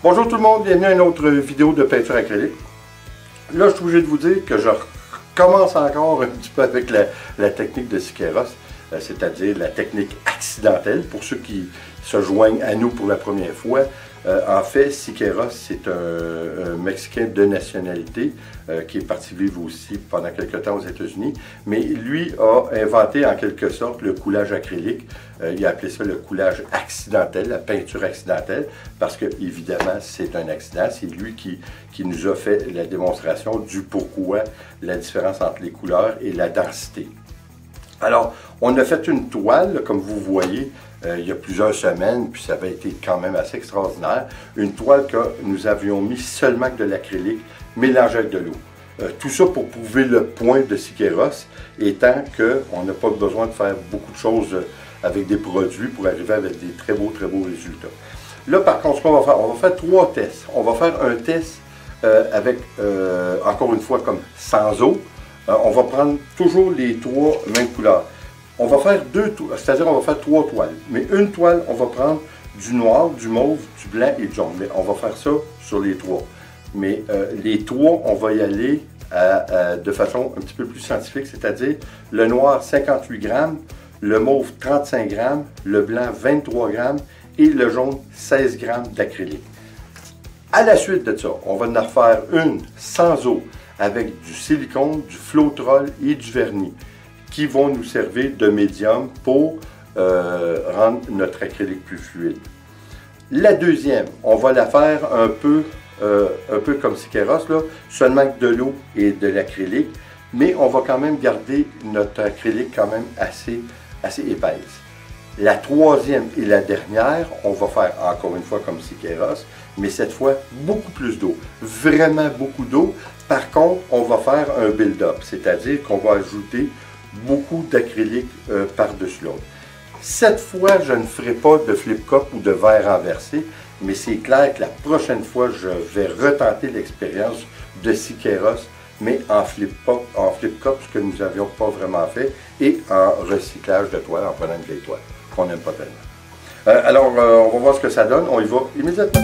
Bonjour tout le monde, bienvenue à une autre vidéo de peinture acrylique. Là, je suis obligé de vous dire que je recommence encore un petit peu avec la technique de Siqueiros, c'est-à-dire la technique accidentelle. Pour ceux qui se joignent à nous pour la première fois, en fait, Siqueiros, c'est un Mexicain de nationalité qui est parti vivre aussi pendant quelques temps aux États-Unis. Mais lui a inventé en quelque sorte le coulage acrylique. Il a appelé ça le coulage accidentel, la peinture accidentelle, parce que évidemment c'est un accident. C'est lui qui nous a fait la démonstration du pourquoi, la différence entre les couleurs et la densité. Alors, on a fait une toile, comme vous voyez, il y a plusieurs semaines, puis ça avait été quand même assez extraordinaire. Une toile que nous avions mis seulement que de l'acrylique mélangé avec de l'eau. Tout ça pour prouver le point de Siqueiros, étant qu'on n'a pas besoin de faire beaucoup de choses avec des produits pour arriver avec des très beaux résultats. Là, par contre, ce qu'on va faire, on va faire 3 tests. On va faire un test avec, encore une fois, comme sans eau. On va prendre toujours les 3 mêmes couleurs. On va faire 2 toiles, c'est-à-dire on va faire 3 toiles. Mais une toile, on va prendre du noir, du mauve, du blanc et du jaune. Mais on va faire ça sur les 3. Mais les 3, on va y aller de façon un petit peu plus scientifique, c'est-à-dire le noir 58 grammes, le mauve 35 grammes, le blanc 23 grammes et le jaune 16 grammes d'acrylique. À la suite de ça, on va en refaire une sans eau avec du silicone, du Floetrol et du vernis qui vont nous servir de médium pour rendre notre acrylique plus fluide. La deuxième, on va la faire un peu comme Siqueiros, là, seulement avec de l'eau et de l'acrylique, mais on va quand même garder notre acrylique quand même assez épaisse. La troisième et la dernière, on va faire encore une fois comme Siqueiros, mais cette fois beaucoup plus d'eau, vraiment beaucoup d'eau. Par contre, on va faire un build-up, c'est-à-dire qu'on va ajouter beaucoup d'acrylique par-dessus l'autre. Cette fois, je ne ferai pas de flip cup ou de verre renversé, mais c'est clair que la prochaine fois, je vais retenter l'expérience de Siqueiros, mais en flip cup, ce que nous n'avions pas vraiment fait, et en recyclage de toile, en prenant une vieille toile, qu'on n'aime pas tellement. Alors, on va voir ce que ça donne, on y va immédiatement.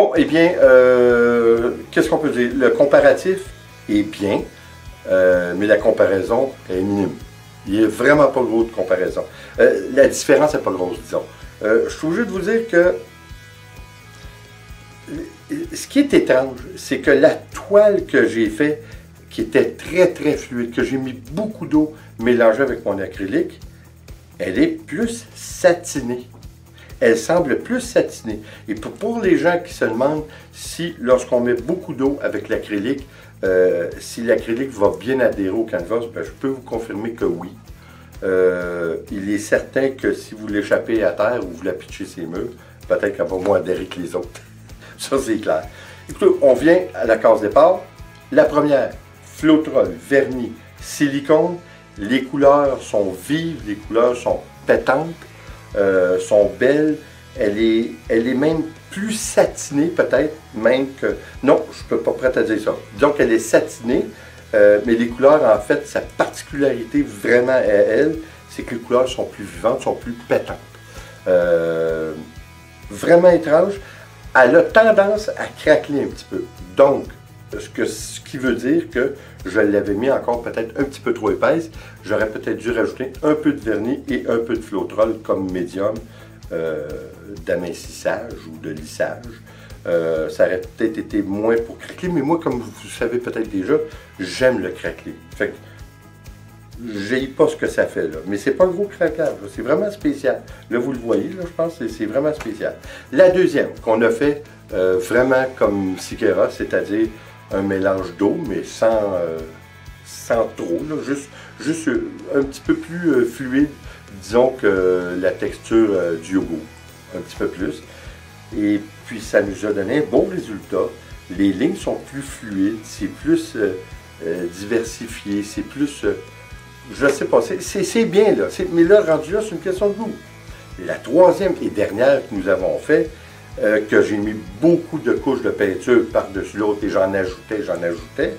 Bon, eh bien, qu'est-ce qu'on peut dire? Le comparatif est bien, mais la comparaison est minime. Il n'y a vraiment pas gros de comparaison. La différence n'est pas grosse, disons. Je suis obligé de vous dire que ce qui est étrange, c'est que la toile que j'ai faite, qui était très très fluide, que j'ai mis beaucoup d'eau mélangée avec mon acrylique, elle est plus satinée. Elle semble plus satinée. Et pour les gens qui se demandent si, lorsqu'on met beaucoup d'eau avec l'acrylique, si l'acrylique va bien adhérer au canvas, ben, je peux vous confirmer que oui. Il est certain que si vous l'échappez à terre ou vous la pitchez ses murs, peut-être qu'elle va moins adhérer que les autres. Ça, c'est clair. Écoutez, on vient à la case départ. La première, Floetrol, vernis, silicone. Les couleurs sont vives, les couleurs sont pétantes, sont belles. Elle est même plus satinée, peut-être, même que... Non, je ne peux pas prêt à dire ça. Disons qu'elle est satinée, mais les couleurs, en fait, sa particularité vraiment à elle, c'est que les couleurs sont plus vivantes, sont plus pétantes. Vraiment étrange. Elle a tendance à craquer un petit peu. Donc, ce qui veut dire que je l'avais mis encore peut-être un petit peu trop épaisse. J'aurais peut-être dû rajouter un peu de vernis et un peu de Floetrol comme médium d'amincissage ou de lissage. Ça aurait peut-être été moins pour craquer, mais moi, comme vous savez peut-être déjà, j'aime le craquer. Fait que j'aime pas ce que ça fait là, mais c'est pas un gros craquage, c'est vraiment spécial. Là, vous le voyez, là, je pense que c'est vraiment spécial. La deuxième, qu'on a fait vraiment comme Siqueira, c'est-à-dire un mélange d'eau, mais sans trop, là, juste un petit peu plus fluide, disons que la texture du yogourt, un petit peu plus. Et puis ça nous a donné un bon résultat. Les lignes sont plus fluides, c'est plus diversifié, c'est plus... je sais pas, c'est bien là, mais là, rendu là, c'est une question de goût. La troisième et dernière que nous avons fait, que j'ai mis beaucoup de couches de peinture par-dessus l'autre et j'en ajoutais,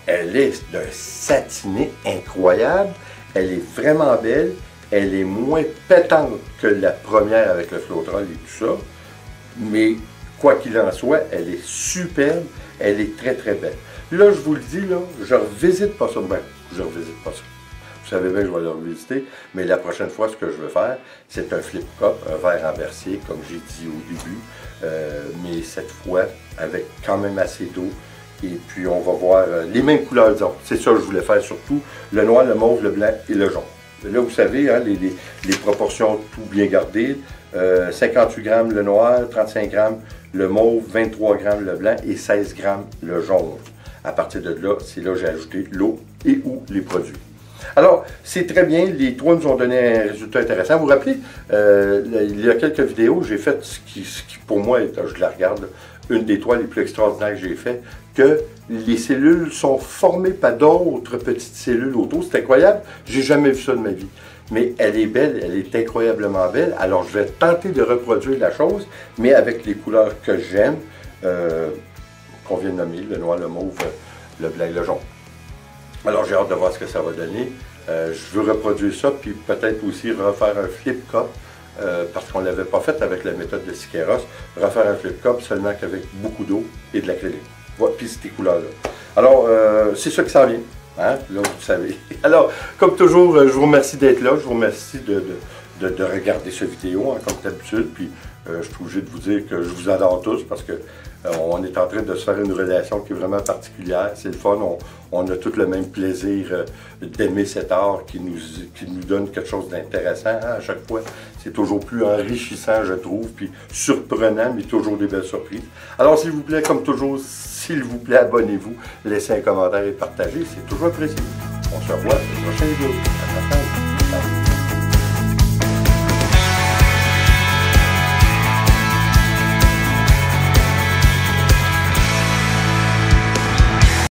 elle est d'un satiné incroyable, elle est vraiment belle, elle est moins pétante que la première avec le Floetrol et tout ça, mais quoi qu'il en soit, elle est superbe, elle est très très belle. Là, je vous le dis, là, je ne revisite pas ça. Ben, je ne revisite pas ça. Vous savez bien que je vais le revisiter, mais la prochaine fois, ce que je veux faire, c'est un flip cup, un verre en bercier, comme j'ai dit au début, mais cette fois avec quand même assez d'eau. Et puis, on va voir les mêmes couleurs, disons. C'est ça que je voulais faire surtout, le noir, le mauve, le blanc et le jaune. Là, vous savez, hein, les proportions tout bien gardées. 58 grammes le noir, 35 grammes le mauve, 23 grammes le blanc et 16 grammes le jaune. À partir de là, c'est là que j'ai ajouté l'eau et ou les produits. Alors, c'est très bien. Les trois nous ont donné un résultat intéressant. Vous vous rappelez, il y a quelques vidéos, j'ai fait ce qui pour moi, je la regarde, une des toiles les plus extraordinaires que j'ai fait, que les cellules sont formées par d'autres petites cellules autour. C'est incroyable. J'ai jamais vu ça de ma vie. Mais elle est belle, elle est incroyablement belle. Alors, je vais tenter de reproduire la chose, mais avec les couleurs que j'aime, qu'on vient de nommer, le noir, le mauve, le blanc et le jaune. Alors, j'ai hâte de voir ce que ça va donner. Je veux reproduire ça, puis peut-être aussi refaire un flip cup, parce qu'on ne l'avait pas fait avec la méthode de Siqueira. Refaire un flip cup seulement qu'avec beaucoup d'eau et de l'acrylique. Voilà, puis ces couleurs-là. Alors, c'est ça qui s'en vient. Hein? Là, vous savez. Alors, comme toujours, je vous remercie d'être là. Je vous remercie de regarder cette vidéo, hein, comme d'habitude. Puis, je suis obligé de vous dire que je vous adore tous parce que on est en train de se faire une relation qui est vraiment particulière. C'est le fun. On a tout le même plaisir d'aimer cet art qui nous donne quelque chose d'intéressant hein, à chaque fois. C'est toujours plus enrichissant, je trouve, puis surprenant, mais toujours des belles surprises. Alors, s'il vous plaît, comme toujours, s'il vous plaît, abonnez-vous, laissez un commentaire et partagez. C'est toujours apprécié. On se revoit dans la prochaine vidéo. À la prochaine.